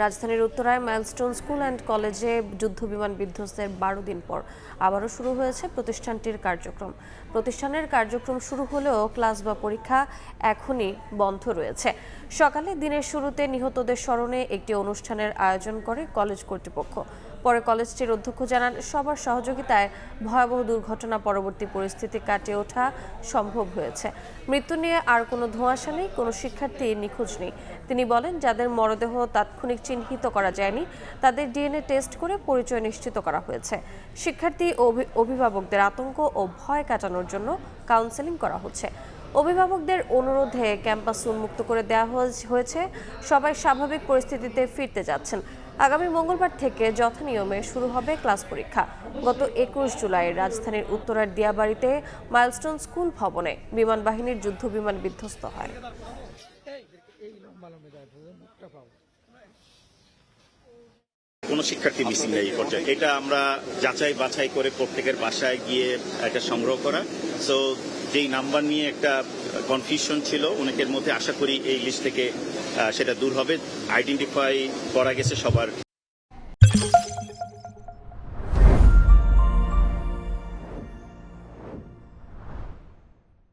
রাজধানীর উত্তরায় milestone school and কলেজে যুদ্ধবিমান বিধ্বস্তের 12 দিন পর আবারও শুরু হয়েছে প্রতিষ্ঠানটির কার্যক্রম। প্রতিষ্ঠানের কার্যক্রম শুরু হলেও ক্লাস বা পরীক্ষা এখনই বন্ধ রয়েছে। সকালে দিনের শুরুতে নিহতদের স্মরণে একটি অনুষ্ঠানের আয়োজন করে কলেজ কর্তৃপক্ষ। পরে কলেজটির অধ্যক্ষ জানান, সবার সহযোগিতায় ভয়াবহ দুর্ঘটনা পরবর্তী পরিস্থিতি কাটিয়ে ওঠা সম্ভব হয়েছে। মৃত্যু নিয়ে আর কোনো ধোঁয়াশা নেই, কোনো শিক্ষার্থী নিখোঁজ নেই। তিনি বলেন, যাদের মরদেহ তাৎক্ষণিক চিহ্নিত করা যায়নি তাদের ডিএনএ টেস্ট করে পরিচয় নিশ্চিত করা হয়েছে। শিক্ষার্থী ও অভিভাবকদের আতঙ্ক ও ভয় কাটানোর জন্য কাউন্সেলিং করা হচ্ছে। অভিভাবকদের অনুরোধে ক্যাম্পাস উন্মুক্ত করে দেওয়া হয়েছে। সবাই স্বাভাবিক পরিস্থিতিতে ফিরতে যাচ্ছেন। আগামী মঙ্গলবার থেকে যথানিয়মে শুরু হবে ক্লাস পরীক্ষা। গত 21 জুলাই রাজধানীর উত্তরার দিয়াবাড়িতে মাইলস্টোন স্কুল ভবনে বিমান বাহিনীর যুদ্ধবিমান বিধ্বস্ত হয়। কোনো শিক্ষার্থী মিসিং নেই এই পর্যায়ে। এটা আমরা যাচাই বাছাই করে প্রত্যেকের বাসায় গিয়ে এটা সংগ্রহ করা। সো যেই নাম্বার নিয়ে একটা কনফিউশন ছিল অনেকের মধ্যে, আশা করি এই লিস্ট থেকে সেটা দূর হবে। আইডেন্টিফাই করা গেছে সবার